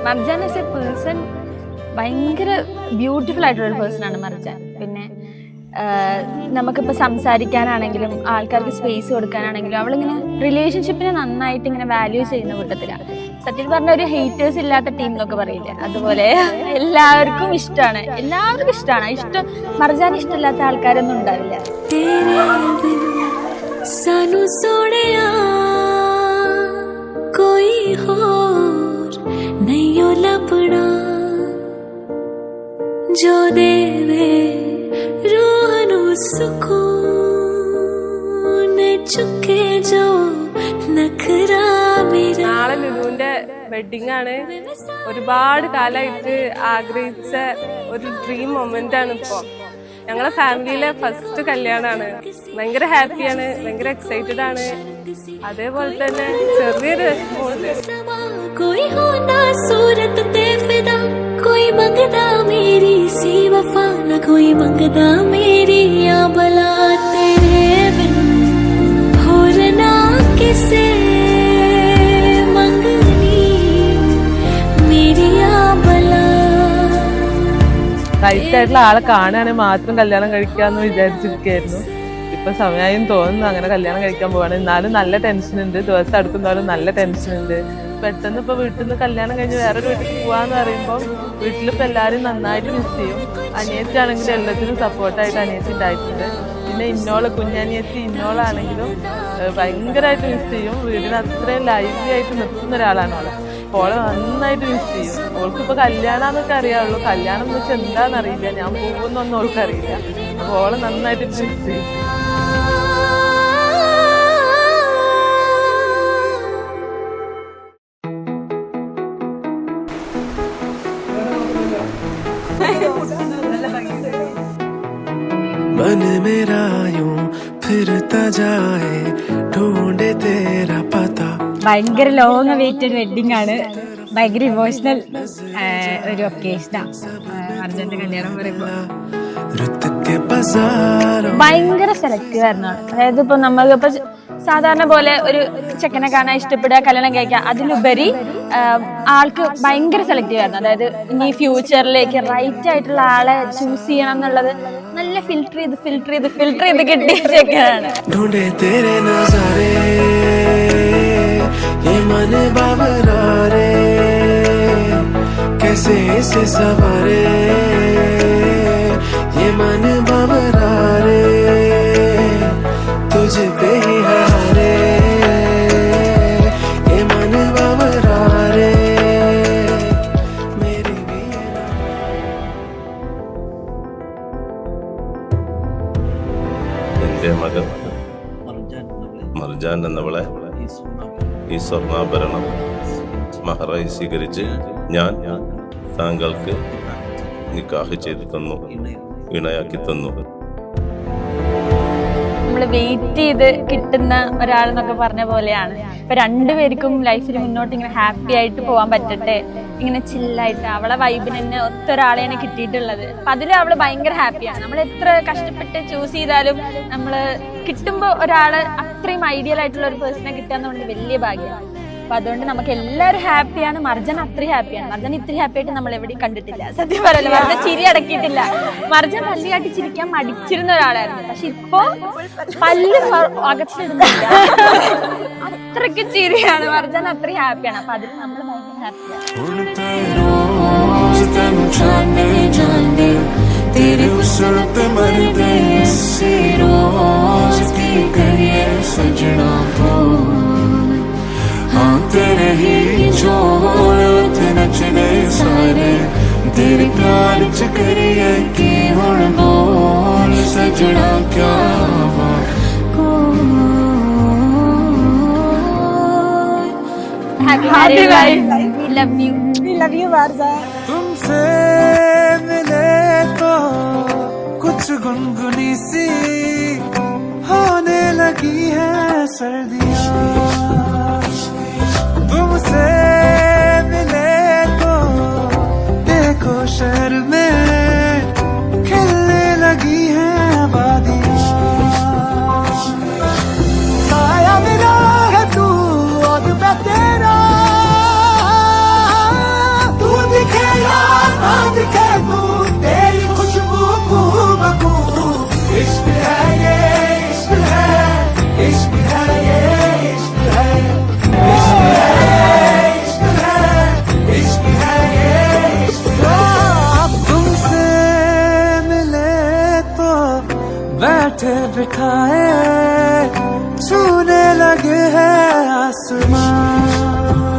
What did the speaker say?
Marjan as A person ഭയങ്കര beautiful ആയിട്ടുള്ളൊരു പേഴ്സണാണ് മർജാൻ. പിന്നെ നമുക്കിപ്പോൾ സംസാരിക്കാനാണെങ്കിലും ആൾക്കാർക്ക് സ്പേസ് കൊടുക്കാനാണെങ്കിലും അവളിങ്ങനെ റിലേഷൻഷിപ്പിനെ നന്നായിട്ട് ഇങ്ങനെ വാല്യൂ ചെയ്യുന്ന കൂട്ടത്തിലാണ്. സത്യം പറഞ്ഞ ഒരു ഹെയ്റ്റേഴ്സ് ഇല്ലാത്ത ടീം എന്നൊക്കെ പറയില്ലേ, അതുപോലെ എല്ലാവർക്കും ഇഷ്ടമാണ്, ഇഷ്ടം. മർജാൻ ഇഷ്ടമില്ലാത്ത ആൾക്കാരൊന്നും ഉണ്ടാവില്ല. നാളെ ലുലുവിന്റെ വെഡിങ് ആണ്. ഒരുപാട് കാലമായിട്ട് ആഗ്രഹിച്ച ഒരു ഡ്രീം മൊമെന്റ് ആണ് ഇപ്പൊ. ഞങ്ങളെ ഫാമിലിയിലെ ഫസ്റ്റ് കല്യാണമാണ്. ഭയങ്കര ഹാപ്പിയാണ്, ഭയങ്കര എക്സൈറ്റഡ് ആണ്. അതേപോലെ തന്നെ ചെറിയൊരു റൈറ്റ് ആയിട്ടുള്ള ആളെ കാണുകയാണെങ്കിൽ മാത്രം കല്യാണം കഴിക്കാന്ന് വിചാരിച്ചിരിക്കുകയായിരുന്നു. ഇപ്പൊ സമയം തോന്നുന്നു അങ്ങനെ കല്യാണം കഴിക്കാൻ പോവാണ്. എന്നാലും നല്ല ടെൻഷൻ ഉണ്ട്, ദിവസം അടുക്കുന്നതാലും നല്ല ടെൻഷൻ ഉണ്ട്. പെട്ടെന്ന് ഇപ്പൊ വീട്ടിൽ നിന്ന് കല്യാണം കഴിഞ്ഞ് വേറൊരു വീട്ടിൽ പോവാന്ന് പറയുമ്പോൾ വീട്ടിലിപ്പോ എല്ലാരും നന്നായിട്ട് മിസ് ചെയ്യും. അനിയത്തി ആണെങ്കിലും എല്ലാത്തിനും സപ്പോർട്ടായിട്ട് അനിയത്തി ഉണ്ടായിട്ടുണ്ട്. പിന്നെ കുഞ്ഞനിയത്തി ഇന്നോളാണെങ്കിലും ഭയങ്കരമായിട്ട് മിസ് ചെയ്യും. വീടിന് അത്രയും ലൈവ്ലി ആയിട്ട് നിർത്തുന്ന ഒരാളാണ് അവളെ. ഓളെ നന്നായിട്ട് മിസ് ചെയ്യും. ഓൾക്കിപ്പോ കല്യാണമെന്നൊക്കെ അറിയാവുള്ളൂ, കല്യാണം എന്ന് വെച്ചാൽ എന്താണെന്നറിയില്ല, ഞാൻ പോകുന്നൊന്നും ഓൾക്കറിയില്ല. അപ്പൊ ഓളെ നന്നായിട്ട് മിസ് ചെയ്യും. मन मेरा यूं फिरता जाए ढूंढे तेरा पता. ഭയങ്കര ലോങ് വെയിറ്റഡ് വെഡിങ് ആണ്. ഭയങ്കര ഇമോഷണൽ ഒരു ഒക്കേഷനാണ് അർജുന്റെ കല്യാണം പറയുമ്പോൾ. ഭയങ്കര സെലക്റ്റീവ് ആയിരുന്നു. അതായത് ഇപ്പൊ നമ്മളിപ്പോ സാധാരണ പോലെ ഒരു ചെക്കനെ കാണാൻ ഇഷ്ടപ്പെടുക, കല്യാണം കഴിക്കുക, അതിലുപരി ആൾക്ക് ഭയങ്കര സെലക്റ്റീവ് ആയിരുന്നു. അതായത് ഇനി ഫ്യൂച്ചറിലേക്ക് റൈറ്റ് ആയിട്ടുള്ള ആളെ ചൂസ് ചെയ്യണം എന്നുള്ളത് നല്ല ഫിൽട്ടർ ചെയ്ത് കിട്ടിയ ചെക്കനാണ്. എന്റെ മകൻ മർജാൻ എന്നവളെ ഈ സ്വർണ്ണാഭരണം മഹറായി സ്വീകരിച്ച് ഞാൻ താങ്കൾക്ക് നിക്കാഹ് ചെയ്തു തന്നു, ഇണയാക്കി തന്നു. നമ്മൾ വെയിറ്റ് ചെയ്ത് കിട്ടുന്ന ഒരാളെന്നൊക്കെ പറഞ്ഞ പോലെയാണ്. ഇപ്പൊ രണ്ടുപേർക്കും ലൈഫിൽ മുന്നോട്ട് ഇങ്ങനെ ഹാപ്പി ആയിട്ട് പോകാൻ പറ്റട്ടെ, ഇങ്ങനെ ചില്ലായിട്ട് അവളെ വൈബിന് തന്നെ ഒത്തൊരാളെയാണ് കിട്ടിയിട്ടുള്ളത്. അപ്പൊ അതിൽ അവള് ഭയങ്കര ഹാപ്പിയാണ്. നമ്മൾ എത്ര കഷ്ടപ്പെട്ട് ചൂസ് ചെയ്താലും നമ്മള് കിട്ടുമ്പോ ഒരാള് അത്രയും ഐഡിയൽ ആയിട്ടുള്ള ഒരു പേഴ്സണെ കിട്ടാന്നുകൊണ്ട് വലിയ ഭാഗ്യമാണ്. അപ്പൊ അതുകൊണ്ട് നമുക്ക് എല്ലാവരും ഹാപ്പിയാണ്. മർജൻ അത്രയും ഹാപ്പിയാണ്. മർജൻ ഇത്രയും ഹാപ്പി ആയിട്ട് നമ്മൾ എവിടെയും കണ്ടിട്ടില്ല. സത്യം പറയല്ലോ, മർജൻ ചിരി അടക്കിയിട്ടില്ല. മർജൻ പല്ല് കാട്ടി ചിരിക്കാൻ മടിച്ചിരുന്ന ഒരാളായിരുന്നു. പക്ഷെ ഇപ്പൊ പല്ല് അകത്തിടുന്നില്ല, അത്രയ്ക്ക് ചിരിയാണ്. മർജൻ അത്രയും ഹാപ്പിയാണ്. അപ്പൊ അതിൽ നമ്മൾ ഭയങ്കര ഹാപ്പിയാണ്. तेरे ही जोड़ नचने सारे तेरे प्यार च करिए की हुण बोल सजना क्या Happy life. We love you Varza. तुमसे मिले तो कुछ गुनगुनी सी होने लगी है सर्दियाँ. तुमसे मिले तो देखो शहर में खिलने लगी है वादियाँ. साया मेरा है तू और मैं तेरा, तू बैठे बिठाए छूने लगे हैं आसमां।